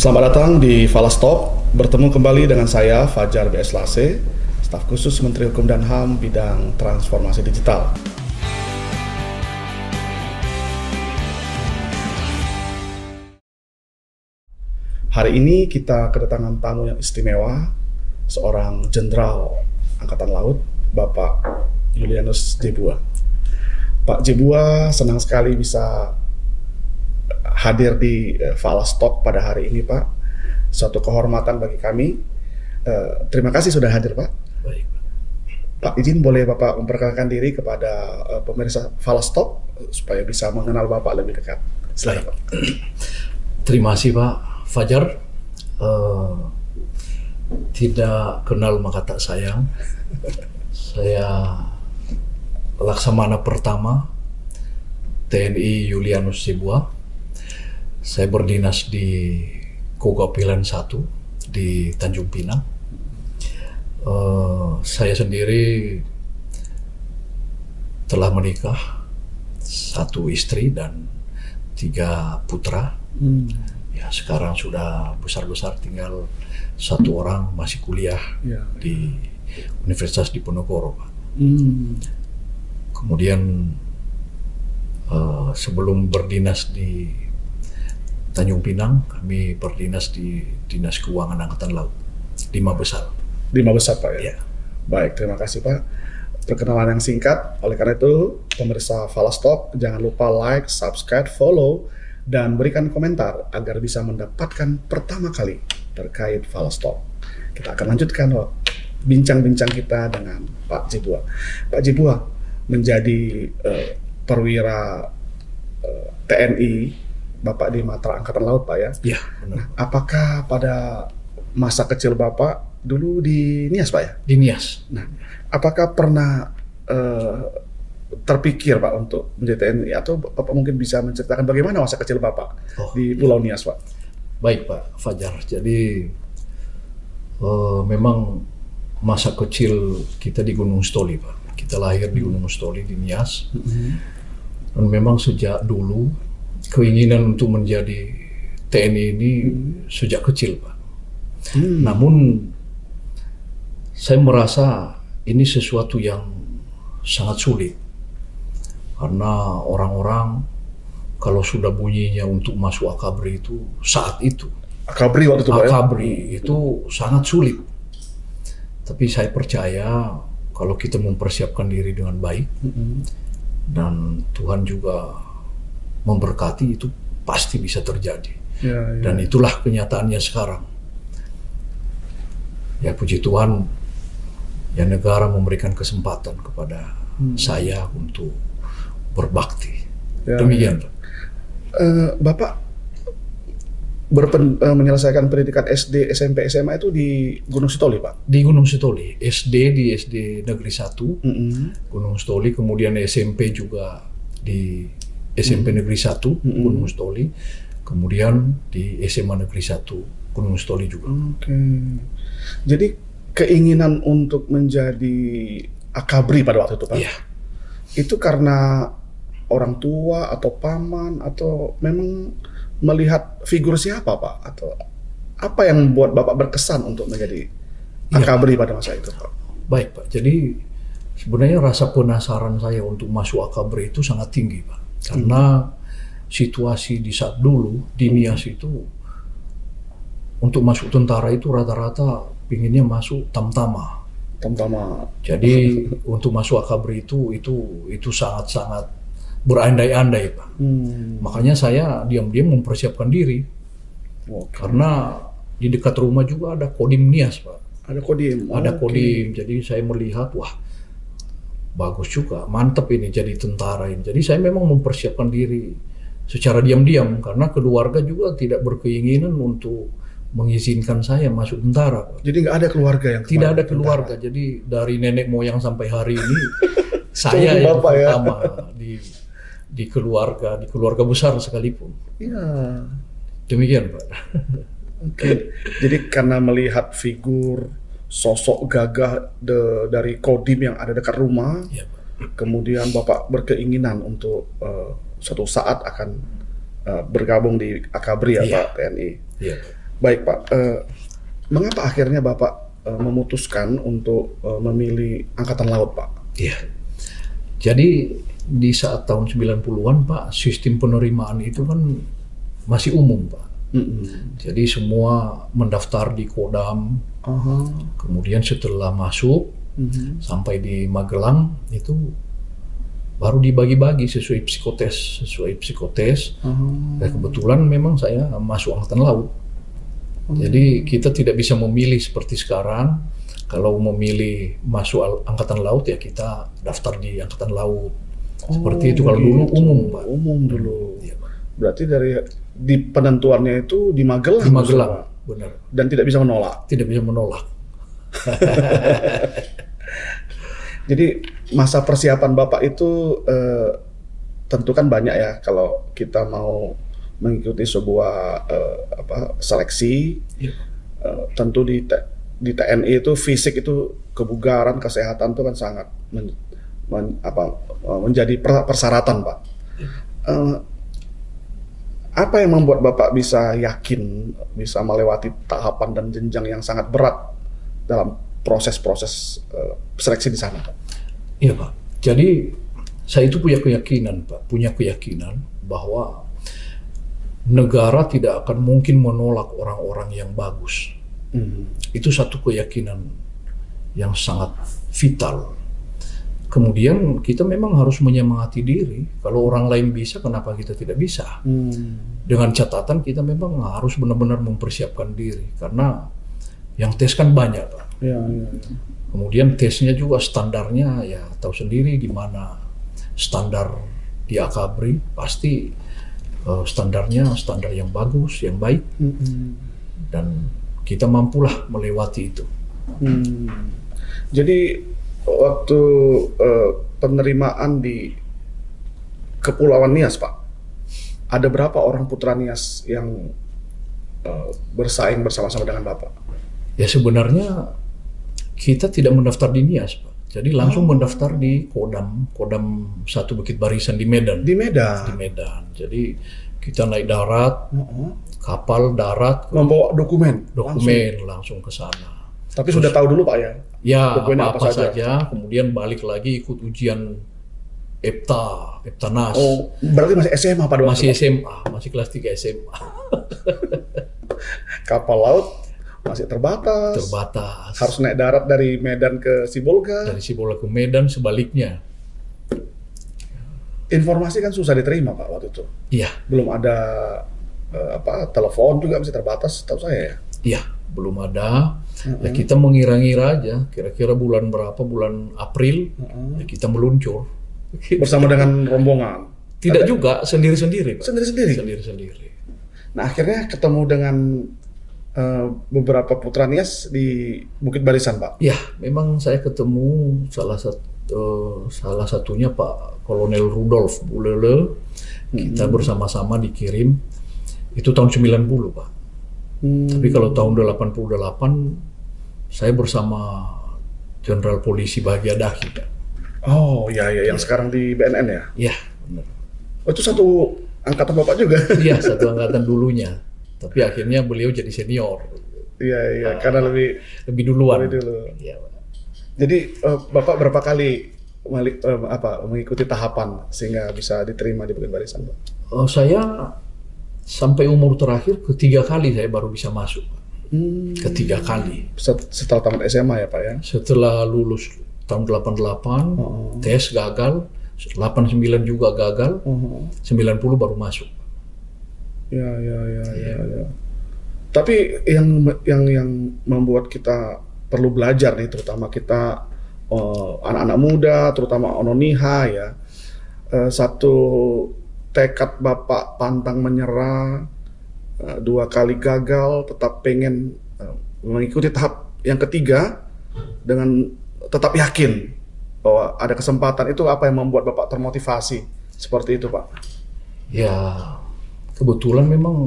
Selamat datang di Falastop. Bertemu kembali dengan saya Fajar BS Lase, staf khusus Menteri Hukum dan HAM bidang transformasi digital. Hari ini kita kedatangan tamu yang istimewa, seorang Jenderal Angkatan Laut, Bapak Julianus Jebua. Pak Jebua, senang sekali bisa hadir di Falastop pada hari ini, Pak. Suatu kehormatan bagi kami. Terima kasih sudah hadir, Pak. Baik, Pak, izin boleh Bapak memperkenalkan diri kepada pemirsa Falastop supaya bisa mengenal Bapak lebih dekat. Silakan, Pak. Terima kasih Pak Fajar. Tidak kenal maka tak sayang. Saya Laksamana Pertama TNI Julianus Jebua. Saya berdinas di Kogapilan 1 di Tanjung Pinang. Saya sendiri telah menikah, 1 istri dan 3 putra. Ya, sekarang sudah besar-besar, tinggal 1 orang masih kuliah di Universitas Diponegoro, Pak. Kemudian sebelum berdinas di Tanjung Pinang, kami berdinas di Dinas Keuangan Angkatan Laut, 5 besar. 5 besar, Pak, ya? Ya. Baik, terima kasih, Pak. Perkenalan yang singkat. Oleh karena itu, pemirsa Falastop, jangan lupa like, subscribe, follow, dan berikan komentar agar bisa mendapatkan pertama kali terkait Falastop. Kita akan lanjutkan bincang-bincang kita dengan Pak Jebua. Pak Jebua menjadi perwira TNI, Bapak di Matra Angkatan Laut, Pak, ya? Ya, benar. Nah, apakah pada masa kecil Bapak dulu di Nias, Pak, ya? Di Nias. Nah, apakah pernah terpikir, Pak, untuk menjadi TNI, atau Bapak mungkin bisa menceritakan bagaimana masa kecil Bapak di Pulau Nias, Pak? Baik Pak Fajar, jadi memang masa kecil kita di Gunung Stoli, Pak. Kita lahir di Gunung Stoli di Nias. Dan memang sejak dulu keinginan untuk menjadi TNI ini sejak kecil, Pak. Namun saya merasa ini sesuatu yang sangat sulit, karena orang-orang kalau sudah bunyinya untuk masuk Akabri itu saat itu. Akabri waktu itu, Pak, ya? Akabri itu sangat sulit. Tapi saya percaya kalau kita mempersiapkan diri dengan baik dan Tuhan juga memberkati, itu pasti bisa terjadi. Dan itulah kenyataannya sekarang. Ya, puji Tuhan, ya, negara memberikan kesempatan kepada saya untuk berbakti. Demikian. Bapak menyelesaikan pendidikan SD, SMP, SMA itu di Gunung Sitoli, Pak? Di Gunung Sitoli, SD di SD Negeri 1, Gunung Sitoli, kemudian SMP juga di SMP Negeri 1, Gunung Sitoli, kemudian di SMA Negeri 1, Gunung Sitoli juga. Jadi keinginan untuk menjadi Akabri pada waktu itu, Pak, itu karena orang tua atau paman, atau memang melihat figur siapa, Pak? Atau apa yang membuat Bapak berkesan untuk menjadi Akabri pada masa itu, Pak? Baik, Pak. Jadi sebenarnya rasa penasaran saya untuk masuk Akabri itu sangat tinggi, Pak. Karena situasi di saat dulu di Nias itu untuk masuk tentara itu rata-rata pinginnya masuk tamtama. Jadi untuk masuk Akabri itu sangat-sangat berandai-andai, Pak. Makanya saya diam-diam mempersiapkan diri. Karena di dekat rumah juga ada Kodim Nias, Pak. Ada Kodim. Ada Kodim. Jadi saya melihat, wah, bagus juga, mantep ini jadi tentara ini. Jadi saya memang mempersiapkan diri secara diam-diam, karena keluarga juga tidak berkeinginan untuk mengizinkan saya masuk tentara, Pak. Jadi nggak ada keluarga yang tidak ada keluarga. Jadi dari nenek moyang sampai hari ini saya yang pertama di keluarga besar sekalipun. Iya. Demikian, Pak. Jadi karena melihat figur sosok gagah dari Kodim yang ada dekat rumah, kemudian Bapak berkeinginan untuk suatu saat akan bergabung di Akabri, ya, Pak, TNI. Iya. Baik Pak, mengapa akhirnya Bapak memutuskan untuk memilih Angkatan Laut Pak? Iya. Jadi di saat tahun 90-an Pak, sistem penerimaan itu kan masih umum Pak. Jadi semua mendaftar di Kodam, kemudian setelah masuk sampai di Magelang itu baru dibagi-bagi sesuai psikotes. Dan kebetulan memang saya masuk Angkatan Laut. Jadi kita tidak bisa memilih seperti sekarang. Kalau memilih masuk Angkatan Laut ya kita daftar di Angkatan Laut. Seperti itu. Kalau dulu umum Pak. Umum dulu. Iya, Pak. Berarti di penentuannya itu di Magelang. Di Magelang, benar. Dan tidak bisa menolak. Tidak bisa menolak. Jadi masa persiapan Bapak itu tentu kan banyak ya kalau kita mau mengikuti sebuah seleksi. Tentu di TNI itu fisik itu kebugaran, kesehatan itu kan sangat menjadi persyaratan Pak. Apa yang membuat Bapak bisa yakin bisa melewati tahapan dan jenjang yang sangat berat dalam proses-proses seleksi di sana Pak? Iya Pak. Jadi saya itu punya keyakinan Pak, bahwa negara tidak akan mungkin menolak orang-orang yang bagus. Itu satu keyakinan yang sangat vital. Kemudian kita memang harus menyemangati diri. Kalau orang lain bisa, kenapa kita tidak bisa? Dengan catatan kita memang harus benar-benar mempersiapkan diri. Karena yang tes kan banyak Pak. Ya. Kemudian tesnya juga standarnya ya tahu sendiri gimana. Standar di Akabri pasti standarnya standar yang bagus, yang baik. Dan kita mampulah melewati itu. Jadi waktu penerimaan di Kepulauan Nias Pak, ada berapa orang putra Nias yang bersaing bersama-sama dengan Bapak? Ya sebenarnya kita tidak mendaftar di Nias Pak. Jadi langsung mendaftar di Kodam 1 Bukit Barisan di Medan. Di Medan? Di Medan. Jadi kita naik darat, kapal darat, membawa dokumen langsung ke sana. Tapi terus, sudah tahu dulu Pak ya? Ya, apa saja. Kemudian balik lagi ikut ujian EPTA-NAS. Oh, berarti masih SMA Pak? Masih SMA, masih kelas 3 SMA. Kapal laut masih terbatas. Harus naik darat dari Medan ke Sibolga. Dari Sibolga ke Medan, sebaliknya. Informasi kan susah diterima Pak waktu itu. Iya. Belum ada telepon juga masih terbatas, tahu saya ya. Iya, belum ada. Ya kita mengira-ngira aja, kira-kira bulan berapa, bulan April, ya kita meluncur. Bersama dengan rombongan? Tidak juga, sendiri-sendiri Pak. Sendiri-sendiri? Nah akhirnya ketemu dengan beberapa putra Nias di Bukit Barisan Pak? Ya, memang saya ketemu salah satunya Pak Kolonel Rudolf Bulele. Kita bersama-sama dikirim, itu tahun 90 Pak. Tapi kalau tahun 88 saya bersama Jenderal Polisi Bahagia Dahi Pak. Oh iya, yang sekarang di BNN ya? Iya, benar. Oh, itu satu angkatan Bapak juga? Iya, satu angkatan dulunya. Tapi akhirnya beliau jadi senior. Iya, karena lebih duluan. Iya, Pak. Jadi Bapak berapa kali mengikuti tahapan sehingga bisa diterima di Bukit Barisan Pak? Saya sampai umur terakhir ketiga kali saya baru bisa masuk. Ketiga kali. Setelah tamat SMA ya Pak ya? Setelah lulus tahun 88, tes gagal, 89 juga gagal, 90 baru masuk. Ya. Tapi yang membuat kita perlu belajar nih, terutama kita anak-anak muda, terutama Ononiha ya, satu tekad Bapak pantang menyerah, 2 kali gagal, tetap pengen mengikuti tahap yang ketiga dengan tetap yakin bahwa ada kesempatan. Itu apa yang membuat Bapak termotivasi seperti itu Pak? Ya, kebetulan memang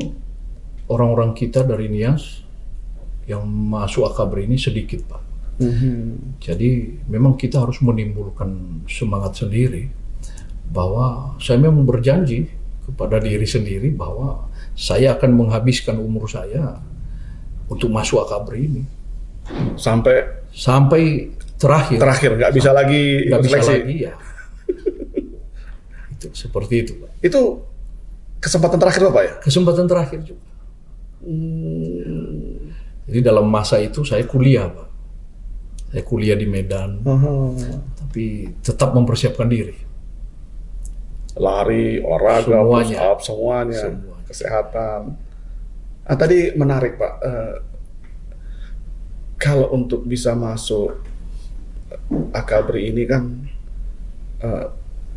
orang-orang kita dari Nias yang masuk Akabri ini sedikit Pak. Jadi memang kita harus menimbulkan semangat sendiri, bahwa saya memang berjanji kepada diri sendiri bahwa saya akan menghabiskan umur saya untuk masuk Akabri ini sampai terakhir nggak bisa lagi nggak ikut bisa seleksi. lagi ya. Itu seperti itu, Pak. Itu kesempatan terakhir Bapak ya? Kesempatan terakhir juga. Jadi dalam masa itu saya kuliah, Pak. Saya kuliah di Medan, tapi tetap mempersiapkan diri. Lari, olahraga, Semuanya. push up, semuanya. Kesehatan. Tadi menarik Pak, kalau untuk bisa masuk Akabri ini kan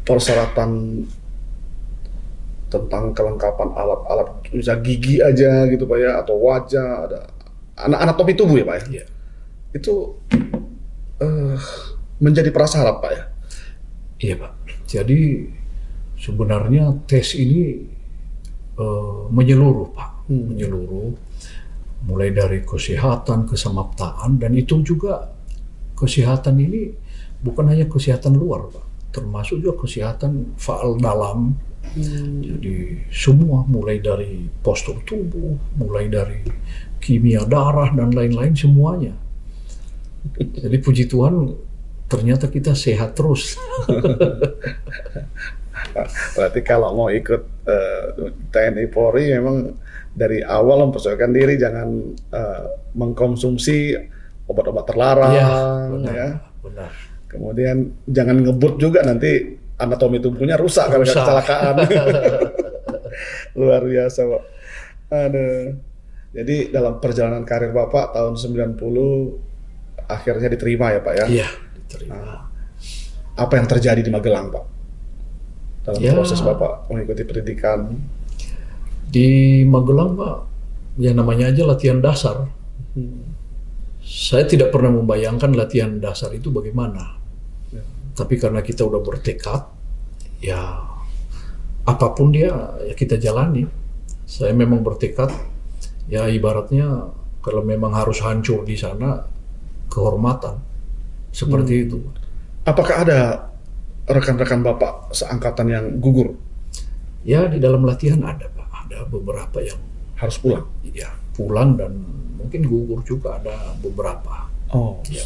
persyaratan tentang kelengkapan alat-alat, bisa gigi aja gitu Pak ya, atau wajah, ada anatomi tubuh ya Pak ya. Iya. Itu menjadi prasyarat Pak ya. Iya, Pak. Jadi sebenarnya tes ini menyeluruh, Pak. Menyeluruh, mulai dari kesehatan, kesamaptaan, dan itu juga kesehatan ini bukan hanya kesehatan luar, Pak. Termasuk juga kesehatan faal dalam. Jadi semua, mulai dari postur tubuh, mulai dari kimia darah dan lain-lain, semuanya. Jadi puji Tuhan, ternyata kita sehat terus. Berarti kalau mau ikut TNI Polri memang dari awal mempersiapkan diri, jangan mengkonsumsi obat-obat terlarang, Iya, benar, ya. benar. Kemudian jangan ngebut juga, nanti anatomi tubuhnya rusak karena Rusak. kecelakaan. Luar biasa Pak. Aduh. Jadi dalam perjalanan karir Bapak tahun 90 akhirnya diterima ya Pak ya? Iya, diterima. Apa yang terjadi di Magelang Pak? Dalam Ya. proses Bapak mengikuti pendidikan? Di Magelang, Pak, ya namanya aja latihan dasar. Saya tidak pernah membayangkan latihan dasar itu bagaimana. Tapi karena kita udah bertekad, ya apapun dia, ya kita jalani. Saya memang bertekad, ya ibaratnya kalau memang harus hancur di sana, kehormatan. Seperti itu. Apakah ada rekan-rekan Bapak seangkatan yang gugur? Ya di dalam latihan ada, Pak. Ada beberapa yang Harus pulang? ya pulang, dan mungkin gugur juga ada beberapa. Oh, Ya.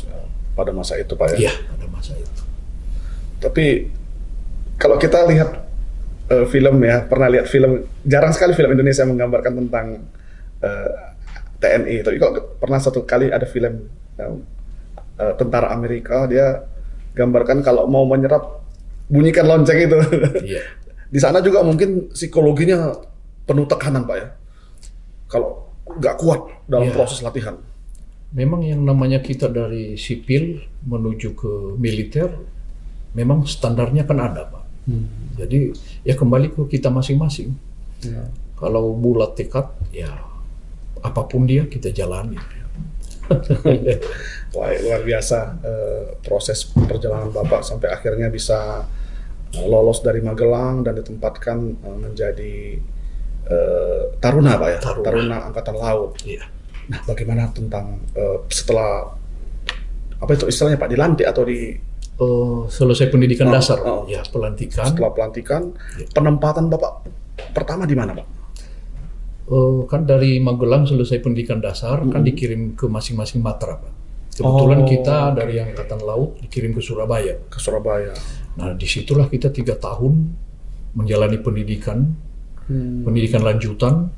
pada masa itu Pak ya? Iya, pada masa itu. Tapi kalau kita lihat film ya, pernah lihat film, jarang sekali film Indonesia menggambarkan tentang TNI. Tapi kalau pernah satu kali ada film tentara Amerika, dia gambarkan kalau mau menyerap, bunyikan lonceng itu. Iya. Di sana juga mungkin psikologinya penuh tekanan Pak ya. Kalau nggak kuat dalam Iya. proses latihan. Memang yang namanya kita dari sipil menuju ke militer, memang standarnya kan ada, Pak. Jadi ya kembali ke kita masing-masing. Ya. Kalau bulat tekad, ya apapun dia kita jalani. Wah, luar biasa proses perjalanan Bapak sampai akhirnya bisa lolos dari Magelang dan ditempatkan menjadi taruna Pak ya, taruna Angkatan Laut. Iya. Nah, bagaimana tentang setelah apa itu istilahnya Pak, dilantik atau Selesai pendidikan dasar, oh. ya pelantikan. setelah pelantikan, penempatan Bapak pertama di mana Pak? Kan dari Magelang selesai pendidikan dasar, kan dikirim ke masing-masing matra, Pak. Kebetulan kita dari Angkatan Laut dikirim ke Surabaya. Ke Surabaya. Nah, disitulah kita 3 tahun menjalani pendidikan, pendidikan lanjutan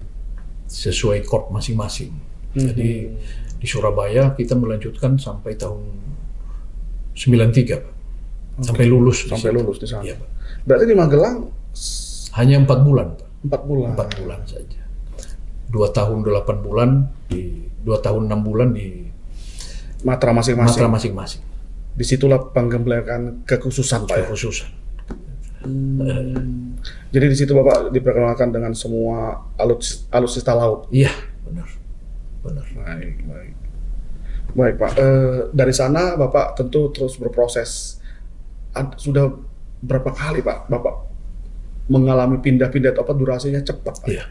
sesuai kod masing-masing. Jadi di Surabaya kita melanjutkan sampai tahun 93, Pak. Sampai lulus. Sampai lulus di sana. Iya, Pak. Berarti di Magelang Hanya 4 bulan, Pak. 4 bulan. 4 bulan saja. 2 tahun 8 bulan, 2 tahun 6 bulan di Matra masing-masing. matra masing-masing. Disitulah penggemblikan kekhususan Pak ya. Kekhususan. Jadi di situ Bapak diperkenalkan dengan semua alutsista laut. Iya, benar. Benar. Baik, baik. Baik Pak, dari sana Bapak tentu terus berproses. Sudah berapa kali Pak Bapak mengalami pindah-pindah, atau apa durasinya cepat Pak? Iya.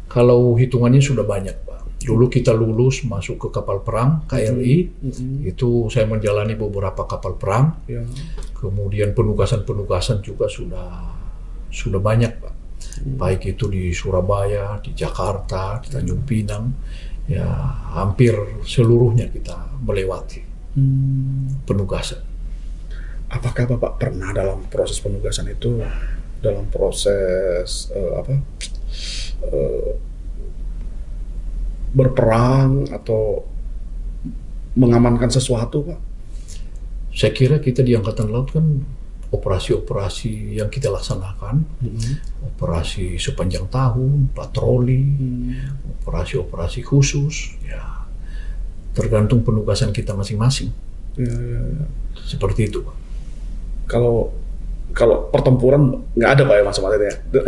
Kalau hitungannya sudah banyak, Pak. Dulu kita lulus masuk ke kapal perang KRI, itu saya menjalani beberapa kapal perang. Ya. Kemudian penugasan-penugasan juga sudah banyak, Pak. Baik itu di Surabaya, di Jakarta, di Tanjung Pinang. ya hampir seluruhnya kita melewati penugasan. Apakah Bapak pernah dalam proses penugasan itu, dalam proses berperang atau mengamankan sesuatu, Pak? Saya kira kita di Angkatan Laut kan operasi-operasi yang kita laksanakan, operasi sepanjang tahun, patroli, operasi-operasi khusus, ya tergantung penugasan kita masing-masing. Ya. Seperti itu, Pak. Kalau pertempuran nggak ada, Pak, ya, masa-masa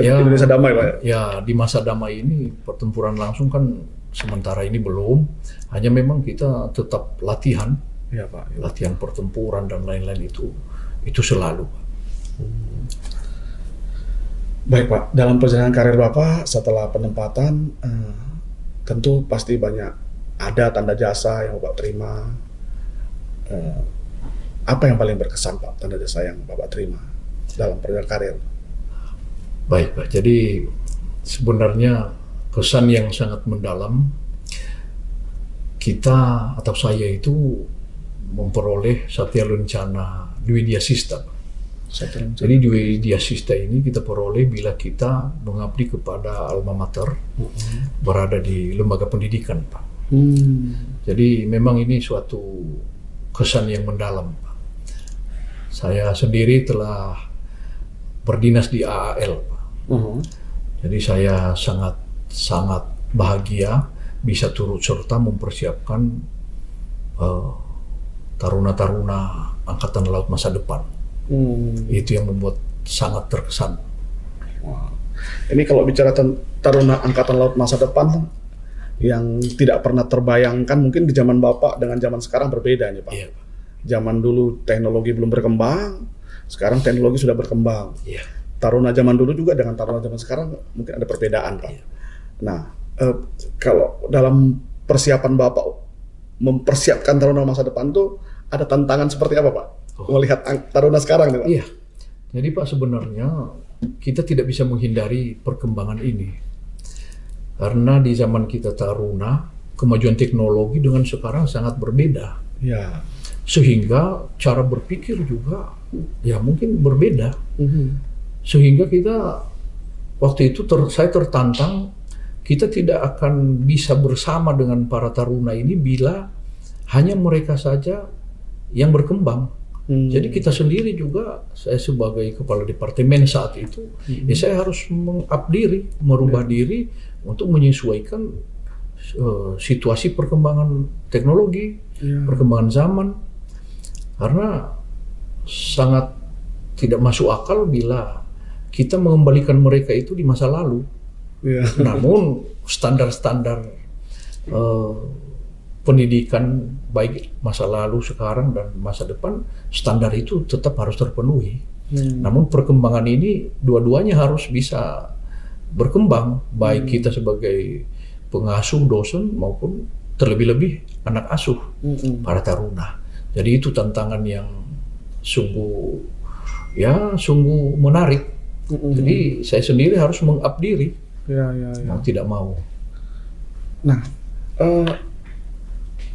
Ya, Indonesia damai, Pak? Ya, di masa damai ini pertempuran langsung kan sementara ini belum. Hanya memang kita tetap latihan, Ya, Pak. Ya. latihan pertempuran dan lain-lain itu selalu. Baik, Pak. Dalam perjalanan karir Bapak setelah penempatan, tentu pasti banyak ada tanda jasa yang Bapak terima. Apa yang paling berkesan, Pak, tanda jasa yang Bapak terima dalam perjalanan karir? Baik, Pak. Jadi sebenarnya kesan yang sangat mendalam, kita atau saya itu memperoleh Satya Lencana Dwi Diasista, Pak. Jadi Dwi Diasista ini kita peroleh bila kita mengabdi kepada alma mater, berada di lembaga pendidikan, Pak. Jadi memang ini suatu kesan yang mendalam, Pak. Saya sendiri telah berdinas di AAL, Pak. Jadi saya sangat bahagia bisa turut serta mempersiapkan taruna-taruna Angkatan Laut masa depan. Itu yang membuat sangat terkesan. Wow. Ini kalau bicara taruna Angkatan Laut masa depan yang tidak pernah terbayangkan, mungkin di zaman Bapak dengan zaman sekarang berbeda nih, Pak. Iya. Zaman dulu teknologi belum berkembang, sekarang teknologi sudah berkembang. Iya. Taruna zaman dulu juga dengan taruna zaman sekarang mungkin ada perbedaan, Pak. Iya. Nah, kalau dalam persiapan Bapak mempersiapkan taruna masa depan tuh ada tantangan seperti apa, Pak? Melihat taruna sekarang nih, Pak. Iya. Jadi, Pak, sebenarnya kita tidak bisa menghindari perkembangan ini. Karena di zaman kita taruna, kemajuan teknologi dengan sekarang sangat berbeda. Ya. Sehingga cara berpikir juga ya mungkin berbeda. Sehingga kita waktu itu saya tertantang, kita tidak akan bisa bersama dengan para taruna ini bila hanya mereka saja yang berkembang. Jadi kita sendiri juga, saya sebagai kepala departemen saat itu, ya saya harus mengupdiri, merubah diri untuk menyesuaikan situasi perkembangan teknologi, perkembangan zaman. Karena sangat tidak masuk akal bila kita mengembalikan mereka itu di masa lalu. Namun standar-standar pendidikan baik masa lalu, sekarang, dan masa depan, standar itu tetap harus terpenuhi. Namun perkembangan ini dua-duanya harus bisa berkembang, baik kita sebagai pengasuh, dosen, maupun terlebih-lebih anak asuh, para taruna. Jadi itu tantangan yang sungguh menarik. Jadi saya sendiri harus meng-up diri, mau tidak mau. Nah,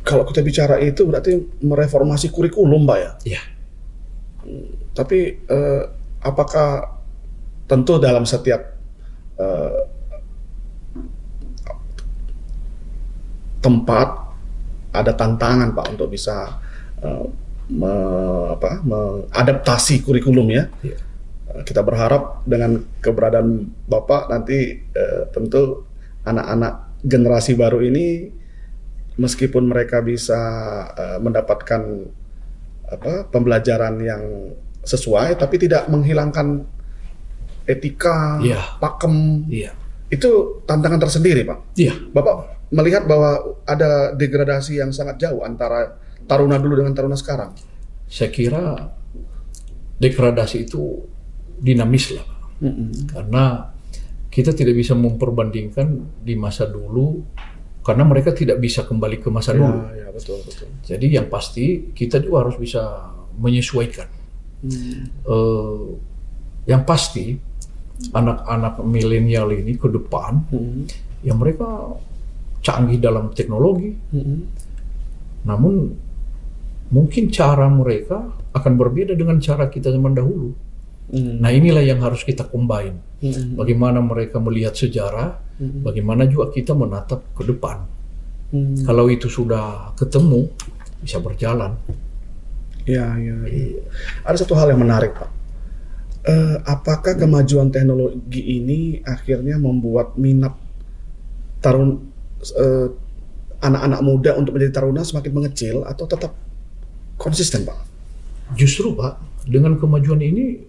kalau kita bicara itu berarti mereformasi kurikulum, Pak, ya? Iya. Tapi apakah tentu dalam setiap tempat ada tantangan, Pak, untuk bisa mengadaptasi kurikulum, ya? Iya. Kita berharap dengan keberadaan Bapak nanti tentu anak-anak generasi baru ini, meskipun mereka bisa mendapatkan pembelajaran yang sesuai, tapi tidak menghilangkan etika, pakem. Itu tantangan tersendiri, Pak. Bapak melihat bahwa ada degradasi yang sangat jauh antara taruna dulu dengan taruna sekarang. Saya kira degradasi itu dinamis lah, karena kita tidak bisa memperbandingkan di masa dulu, karena mereka tidak bisa kembali ke masa dulu. Ya, betul. Jadi yang pasti kita juga harus bisa menyesuaikan. Yang pasti anak-anak milenial ini ke depan, ya mereka canggih dalam teknologi, namun mungkin cara mereka akan berbeda dengan cara kita zaman dahulu. Nah, inilah yang harus kita combine. Bagaimana mereka melihat sejarah, bagaimana juga kita menatap ke depan. Kalau itu sudah ketemu, bisa berjalan. Ya. Ada satu hal yang menarik, Pak. Apakah kemajuan teknologi ini akhirnya membuat minat anak-anak muda untuk menjadi taruna semakin mengecil atau tetap konsisten, Pak? Justru, Pak, dengan kemajuan ini,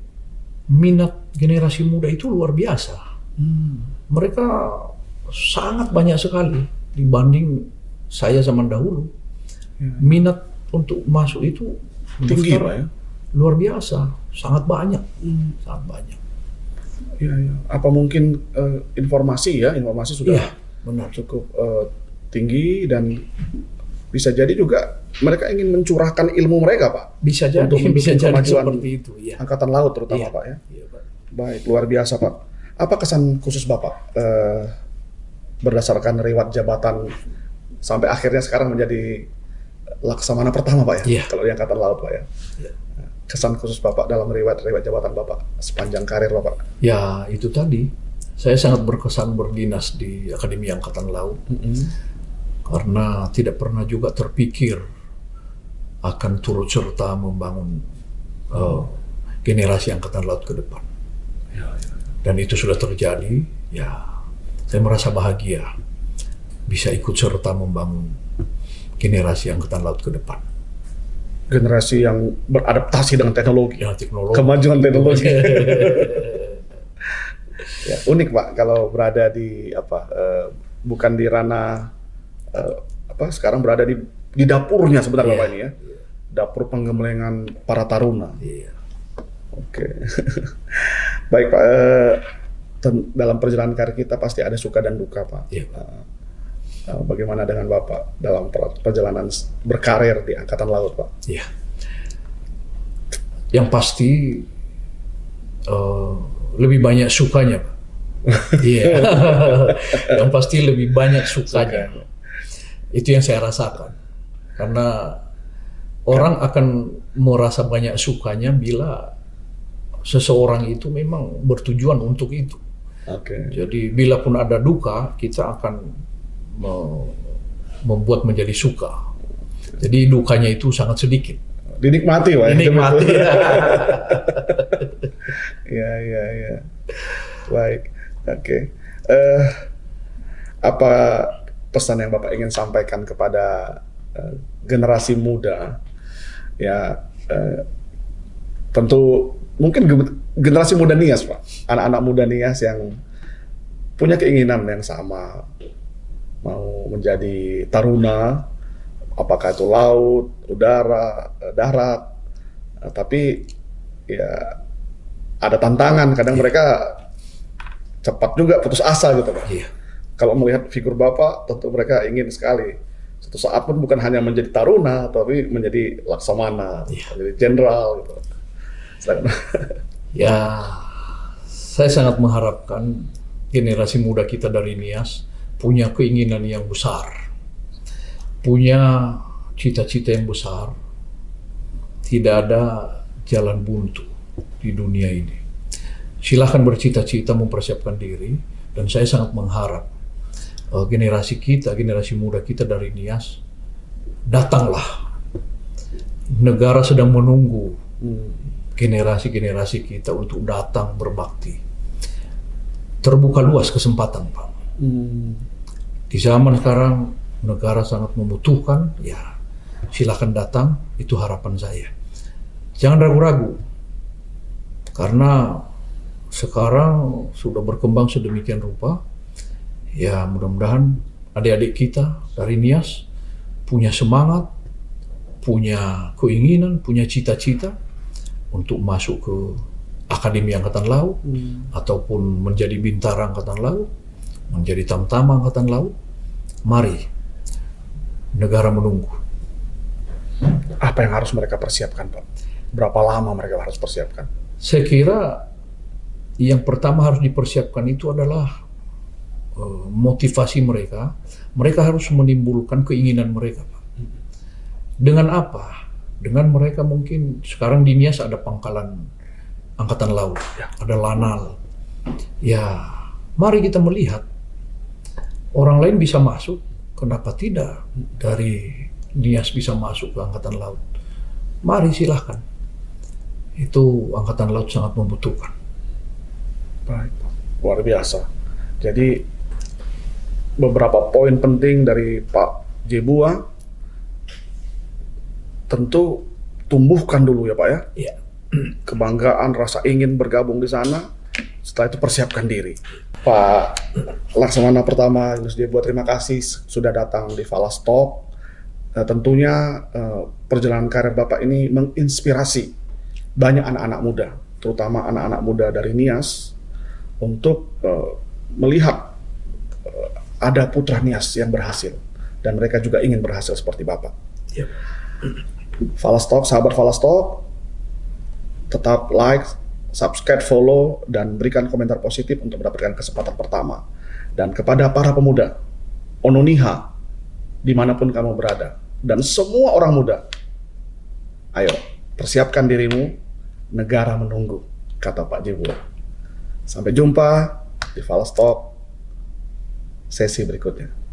minat generasi muda itu luar biasa. Mereka sangat banyak sekali dibanding saya zaman dahulu. Minat untuk masuk itu tinggi, Pak, ya? Luar biasa, sangat banyak. Sangat banyak. Ya. Apa mungkin informasi sudah benar. cukup tinggi, dan bisa jadi juga mereka ingin mencurahkan ilmu mereka, Pak. Bisa jadi, untuk bisa jadi kemajuan seperti itu. Ya. Angkatan Laut terutama, Pak, ya. Pak. Baik, luar biasa, Pak. Apa kesan khusus Bapak berdasarkan riwayat jabatan sampai akhirnya sekarang menjadi Laksamana pertama, Pak, ya? Kalau di Angkatan Laut, Pak, ya. Kesan khusus Bapak dalam riwayat jabatan Bapak sepanjang karir Bapak? Ya, itu tadi. Saya sangat berkesan berdinas di Akademi Angkatan Laut. Karena tidak pernah juga terpikir akan turut serta membangun generasi Angkatan Laut ke depan. Dan itu sudah terjadi. Ya, saya merasa bahagia bisa ikut serta membangun generasi Angkatan Laut ke depan. Generasi yang beradaptasi dengan teknologi. Ya, teknologi. Kemajuan teknologi. Ya, unik, Pak, kalau berada di bukan di ranah sekarang berada di dapurnya sebenarnya, Bapak, ini ya. Dapur penggemlengan para taruna. Oke. Baik, Pak, dalam perjalanan karir kita pasti ada suka dan duka, Pak. Bagaimana dengan Bapak dalam perjalanan berkarir di Angkatan Laut, Pak? Yang pasti lebih banyak sukanya, Pak. Yang pasti lebih banyak sukanya. Itu yang saya rasakan. Karena orang akan merasa banyak sukanya bila seseorang itu memang bertujuan untuk itu. Jadi bila pun ada duka, kita akan membuat menjadi suka. Jadi dukanya itu sangat sedikit. Dinikmati, Pak. Dinikmati. Ya. Baik. Oke. Apa pesan yang Bapak ingin sampaikan kepada generasi muda? Ya, tentu mungkin generasi muda Nias, Pak. Anak-anak muda Nias yang punya keinginan yang sama, mau menjadi taruna, apakah itu laut, udara, darat, tapi ya ada tantangan. Kadang mereka cepat juga putus asa gitu, Pak. Kalau melihat figur Bapak, tentu mereka ingin sekali suatu saat pun bukan hanya menjadi taruna, tapi menjadi laksamana, menjadi jenderal gitu. Ya, saya sangat mengharapkan generasi muda kita dari Nias punya keinginan yang besar, punya cita-cita yang besar. Tidak ada jalan buntu di dunia ini. Silahkan bercita-cita, mempersiapkan diri, dan saya sangat mengharap generasi muda kita dari Nias, datanglah. Negara sedang menunggu generasi kita untuk datang berbakti. Terbuka luas kesempatan, Pak. Di zaman sekarang negara sangat membutuhkan, ya silahkan datang, itu harapan saya. Jangan ragu-ragu, karena sekarang sudah berkembang sedemikian rupa. Ya, mudah-mudahan adik-adik kita dari Nias punya semangat, punya keinginan, punya cita-cita untuk masuk ke Akademi Angkatan Laut, ataupun menjadi Bintara Angkatan Laut, menjadi Tamtama Angkatan Laut. Mari, negara menunggu. Apa yang harus mereka persiapkan, Pak? Berapa lama mereka harus persiapkan? Saya kira yang pertama harus dipersiapkan itu adalah motivasi mereka, mereka harus menimbulkan keinginan mereka, Pak. Dengan apa? Dengan mereka mungkin sekarang di Nias ada pangkalan angkatan laut, ada Lanal. Ya, mari kita melihat orang lain bisa masuk, kenapa tidak dari Nias bisa masuk ke angkatan laut? Mari silahkan. Itu angkatan laut sangat membutuhkan. Baik, luar biasa. Jadi beberapa poin penting dari Pak Jebua, tentu tumbuhkan dulu ya Pak ya, Ya. kebanggaan, rasa ingin bergabung di sana. Setelah itu persiapkan diri. Pak Laksamana pertama Yunus Jebua, terima kasih sudah datang di Falastalk. Tentunya perjalanan karir Bapak ini menginspirasi banyak anak-anak muda, terutama anak-anak muda dari Nias, untuk melihat ada putra Nias yang berhasil, dan mereka juga ingin berhasil seperti Bapak. Yep. Falastalk, sahabat Falastalk, tetap like, subscribe, follow, dan berikan komentar positif untuk mendapatkan kesempatan pertama. Dan kepada para pemuda, Ononiha, dimanapun kamu berada, dan semua orang muda, ayo, persiapkan dirimu, negara menunggu, kata Pak Jebua. Sampai jumpa di Falastalk sesi berikutnya.